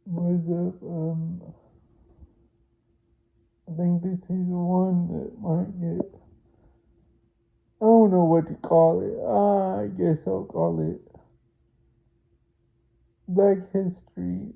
was I think this is the one that might get. I don't know what to call it. I guess I'll call it Black History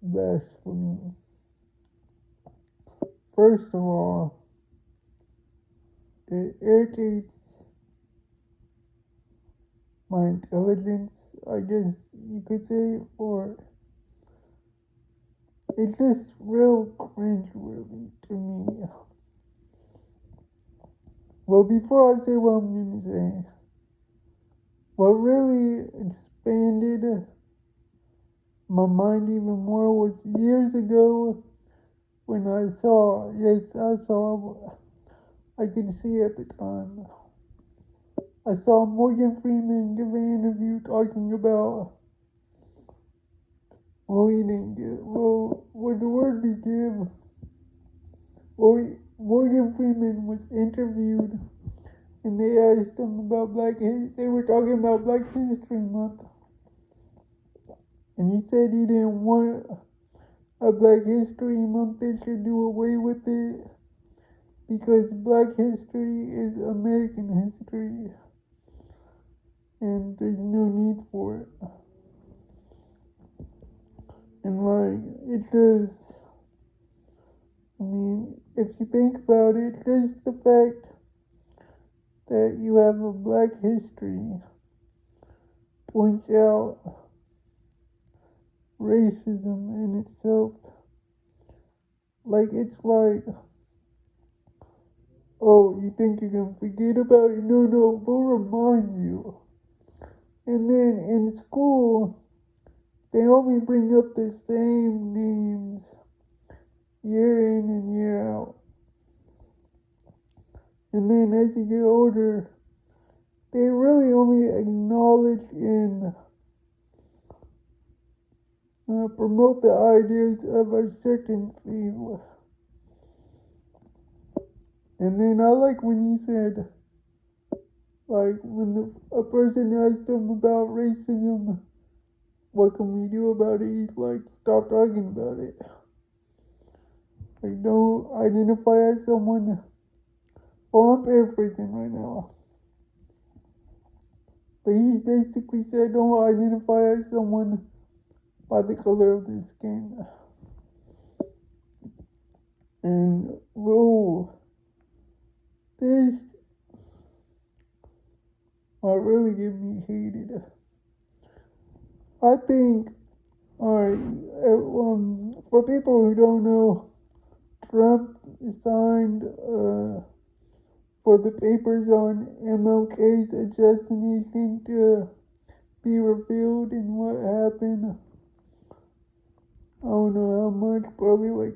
Blasphemy. First of all, it irritates my intelligence, I guess you could say, or it's just real cringe-worthy to me. Well, before I say what I'm going to say, what really expanded my mind even more was years ago when I could see at the time. I saw Morgan Freeman give an interview talking about, well, he didn't give, well, would the word be give? Morgan Freeman was interviewed and they asked him about they were talking about Black History Month. And he said he didn't want a Black History Month, they should do away with it because Black history is American history and there's no need for it. And it just, I mean, if you think about it, just the fact that you have a Black history points out racism in itself. It's like, oh, you think you're gonna forget about it? No, we'll remind you. And then in school, they only bring up the same names year in and year out. And then as you get older, they really only acknowledge and promote the ideas of a certain field. And then I like when he said, when a person asked him about racism, what can we do about it? He's like, stop talking about it. Don't identify as someone. Well, I'm paraphrasing right now. But he basically said, don't identify as someone by the color of their skin. And, whoa, this might really get me hated. I think, alright, for people who don't know, Trump signed for the papers on MLK's assassination to be revealed and what happened. I don't know how much, probably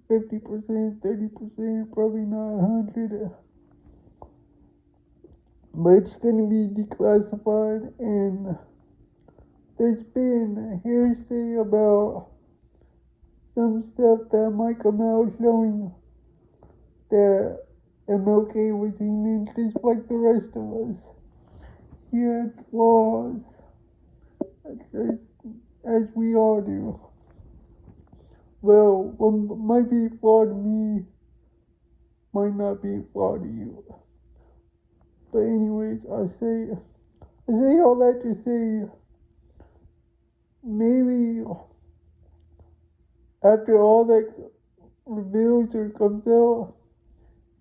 50%, 30%, probably not 100. But it's going to be declassified, and there's been hearsay about some stuff that might come out showing that MLK was human just like the rest of us. He had flaws, as we all do. Well, what might be flawed to me might not be flawed to you. But anyways, I say all that to say, maybe after all that reveals or comes out,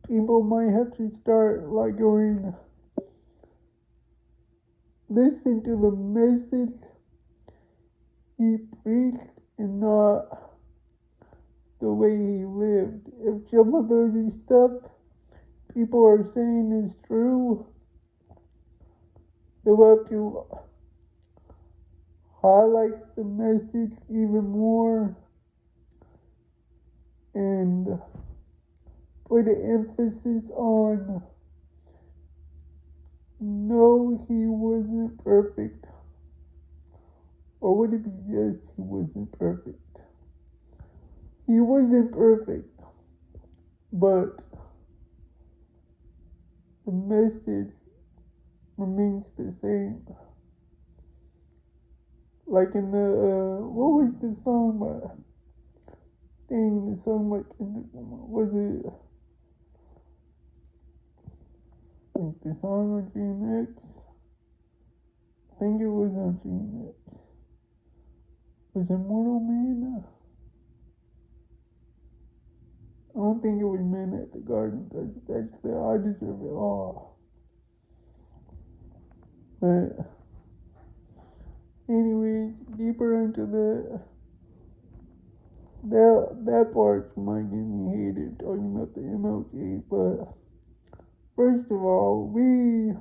people might have to start going, listen to the message he preached and not the way he lived. If some of those stuff people are saying is true, they'll have to highlight the message even more and put an emphasis on no, he wasn't perfect. Or would it be yes, he wasn't perfect? He wasn't perfect, but the message remains the same. Like in the, what was the song by, dang, the song by Kendrick Lamar, was it, like the song on GNX? I think it was on GNX. Was it Mortal Man? I don't think it was Men at the Garden, because that's the I Deserve It All. But anyway, deeper into that part might get me hated talking about the MLK, but first of all, we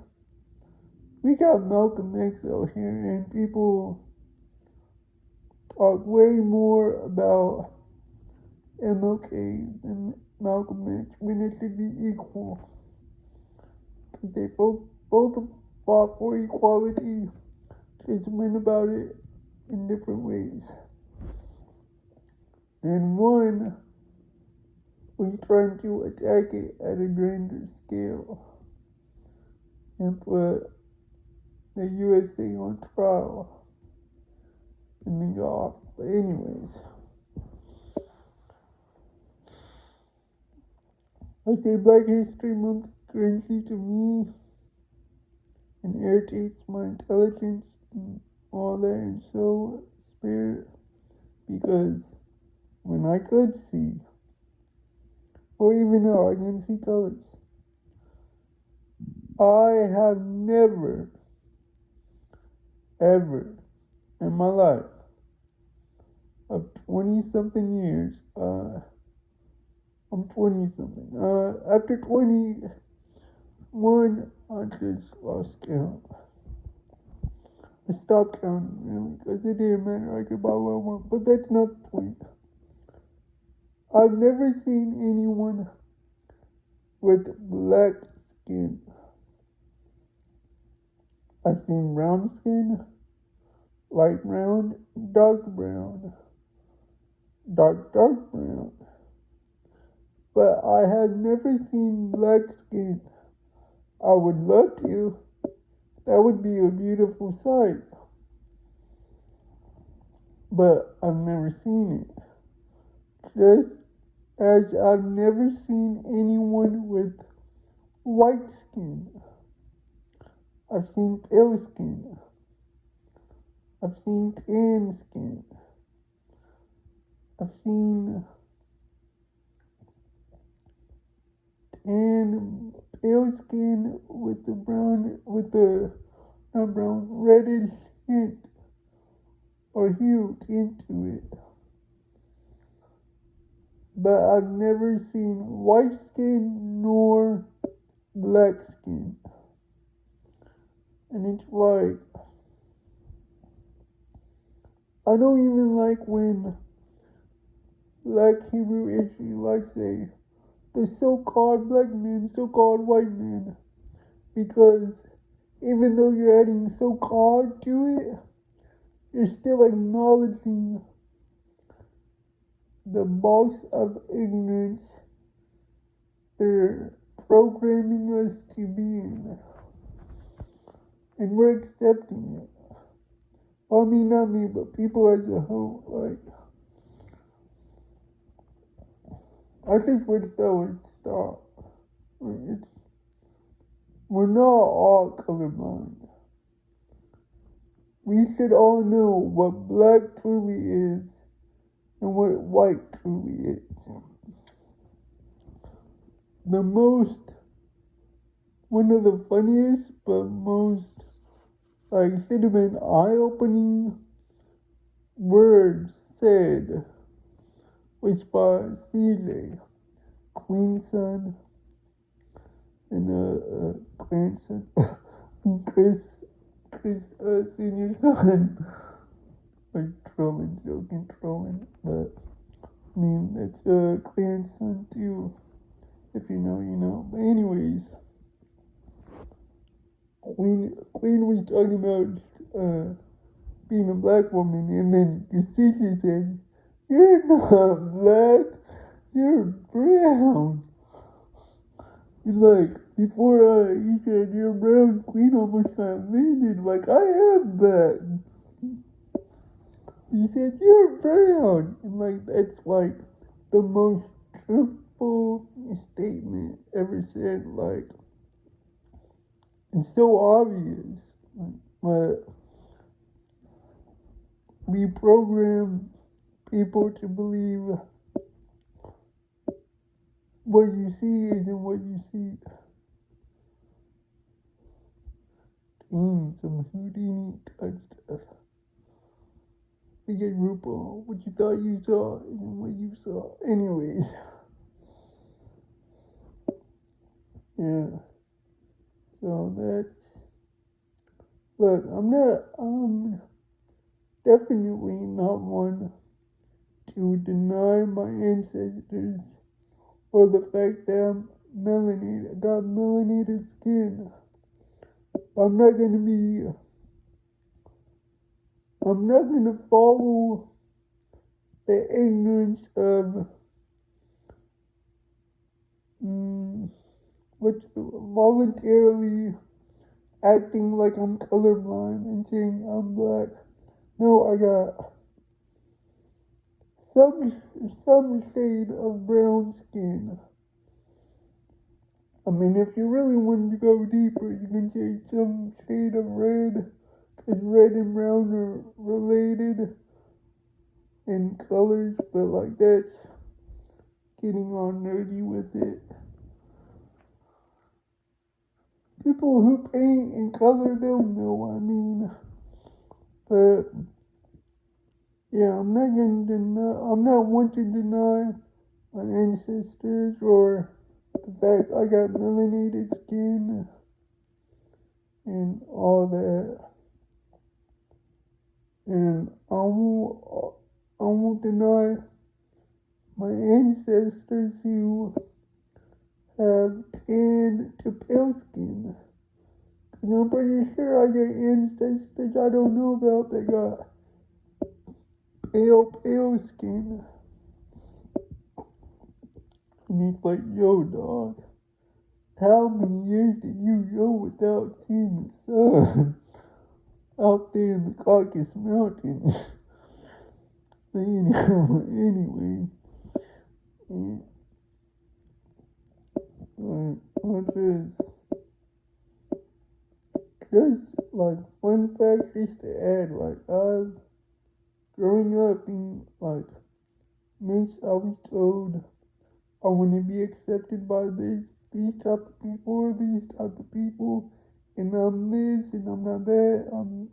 got Malcolm X out here, and people talk way more about MLK than Malcolm X when it should be equal. They both fought for equality, just went about it in different ways. And one was trying to attack it at a grander scale and put the USA on trial and then go off. But anyways, I say Black History Month is cringy to me and irritates my intelligence and all that and soul spirit, because when I could see, or even now I can see colors, I have never, ever in my life of 20-something years, I'm 20-something. After 21, I just lost count. I stopped counting, really, because it didn't matter. I could buy what I want, but that's not the point. I've never seen anyone with black skin. I've seen brown skin, light brown, dark brown, dark brown. But I have never seen black skin. I would love to. That would be a beautiful sight. But I've never seen it. Just as I've never seen anyone with white skin. I've seen pale skin. I've seen tan skin. I've seen tan, pale skin with the brown, not brown, reddish hint or hue into it. But I've never seen white skin nor black skin. And it's like, I don't even like when Black Hebrew Israelites say the so-called black men, so-called white men, because even though you're adding so-called to it, you're still acknowledging the box of ignorance they're programming us to be in. And we're accepting it. I mean, not me, but people as a whole. Like, I think with that would stop. Like, we're not all colorblind. We should all know what black truly is and what white truly is. One of the funniest, but most, should have been eye-opening words said was by CJ, Queen's son, and grandson, Chris, senior son. Like trolling, but I mean, it's Clarence son too. If you know, you know. But anyways, Queen was talking about being a black woman, and then your sister said, "You're not black, you're brown." Like, before he said, "You're brown," Queen almost got offended. Like, I am black. He said, "You're brown." And like, that's like the most truthful statement ever said. Like, it's so obvious. But we program people to believe what you see isn't what you see. Some Houdini type stuff. They get RuPaul. What you thought you saw isn't what you saw. Anyways. Yeah. So that's... Look, I'm definitely not one to deny my ancestors or the fact that I'm melanated. I got melanated skin. I'm not gonna follow the ignorance of voluntarily acting like I'm colorblind and saying I'm black. No, I got some shade of brown skin. I mean, if you really wanted to go deeper, you can say some shade of red, because red and brown are related in colors, but like that's getting all nerdy with it. People who paint and color, they'll know what I mean. But yeah, I'm not one to deny my ancestors or the fact I got melanated skin and all that. And I won't deny my ancestors who have tan to pale skin. And I'm pretty sure I got ancestors I don't know about that got pale skin. And it's like, yo, dog, how many years did you go without seeing the sun out there in the Caucasus Mountains? Anyway, just like fun fact, just to add, like I've growing up in like mints, I was told I want to be accepted by these type of people or these type of people, and I'm this and I'm not that. I'm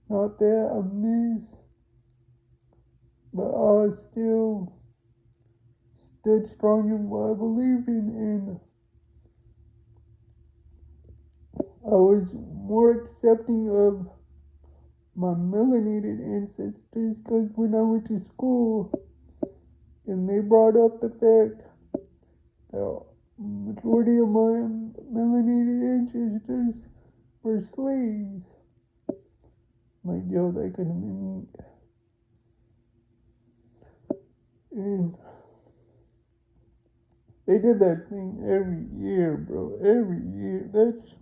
not that. I'm this, but I still stood strong in what I believed in, and I was more accepting of my melanated ancestors because when I went to school and they brought up the fact that majority of my melanated ancestors were slaves, like, yo, that could have been me. And they did that thing every year, bro. Every year. That's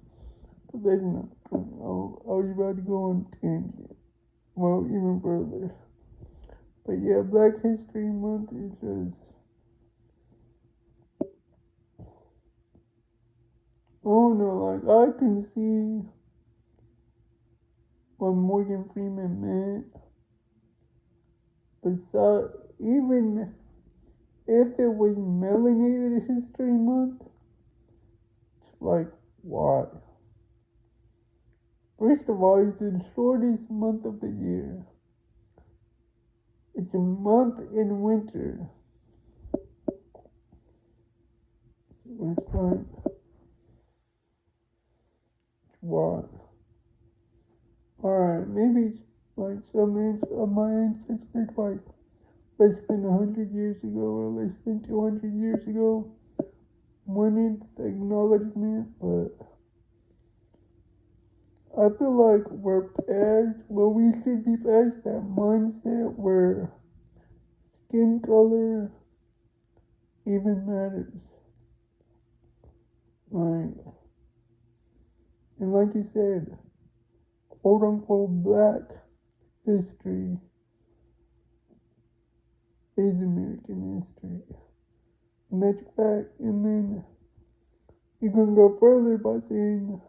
not. I was about to go on a tangent. Well, even further. But yeah, Black History Month is just... I don't know, like, I can see what Morgan Freeman meant. But so, even if it was Melanated History Month, it's like, why? First of all, it's the shortest month of the year. It's a month in winter. So it's like, why? Alright, maybe like some of my ancestors, like less than 100 years ago or less than 200 years ago, wanted the acknowledgement, but I feel like we're past, well, we should be past that mindset where skin color even matters. Like, and like you said, quote unquote black history is American history. And that's a fact. And then you can go further by saying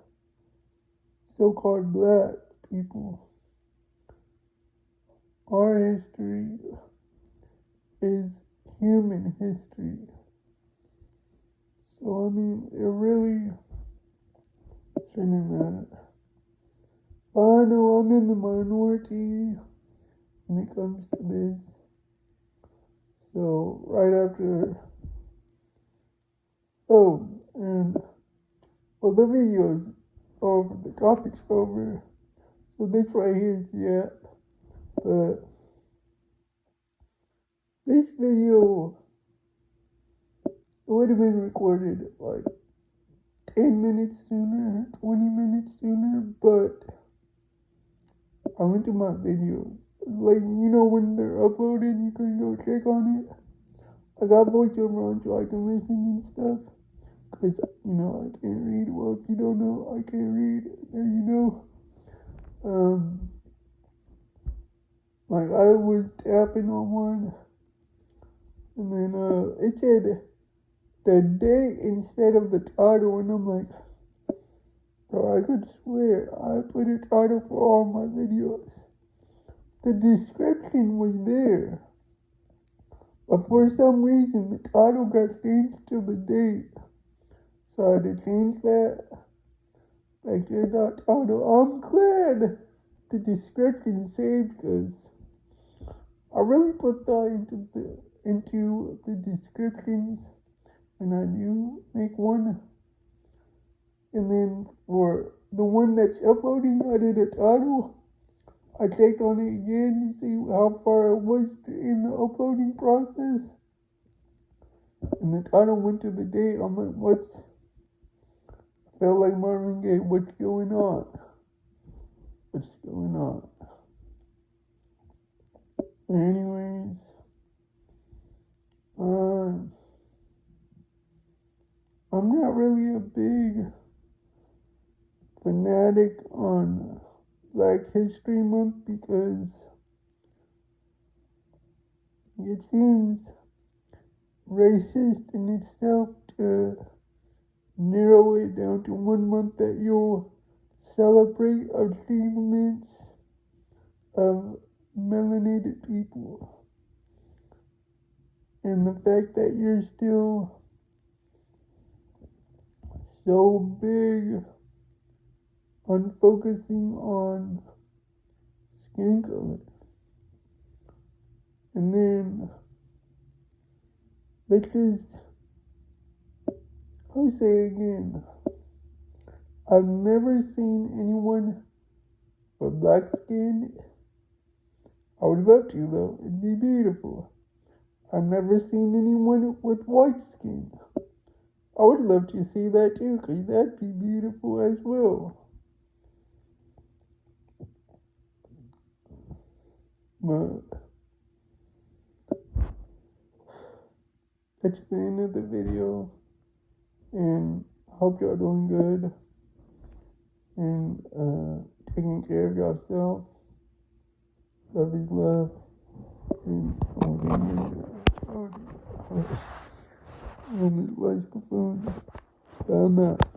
so-called black people. Our history is human history. So, I mean, it really shouldn't matter. But I know I'm in the minority when it comes to this. So, right after... Oh, and... Well, the video's over. The topic's over. So this right here, yeah. But... This video... It would have been recorded, like, 10 minutes sooner, 20 minutes sooner, but... I went to my videos. Like, you know, when they're uploaded, you can go check on it. I got voiceover on so I can listen and stuff. Because, you know, I can't read. Well, if you don't know, I can't read. There you know. Like, I was tapping on one. And then, it said the date instead of the title. And I'm like, bro, I could swear I put a title for all my videos. The description was there. But for some reason, the title got changed to the date. So I had to change that. Back to that title. I'm glad the description saved because I really put thought into the descriptions when I do make one. And then for the one that's uploading, I did a title. I checked on it again to see how far it was in the uploading process. And the title went to the date. I'm like, what's... Felt like Marvin Gaye, what's going on? What's going on? Anyways, I'm not really a big fanatic on Black History Month because it seems racist in itself to narrow it down to 1 month that you'll celebrate achievements of melanated people. And the fact that you're still so big on focusing on skin color. And then let's just, I'll say again, I've never seen anyone with black skin. I would love to though, it'd be beautiful. I've never seen anyone with white skin. I would love to see that too, because that'd be beautiful as well. But that's the end of the video. And I hope y'all doing good. And taking care of yourself. Love is love. And on this lights the phone. I'm out.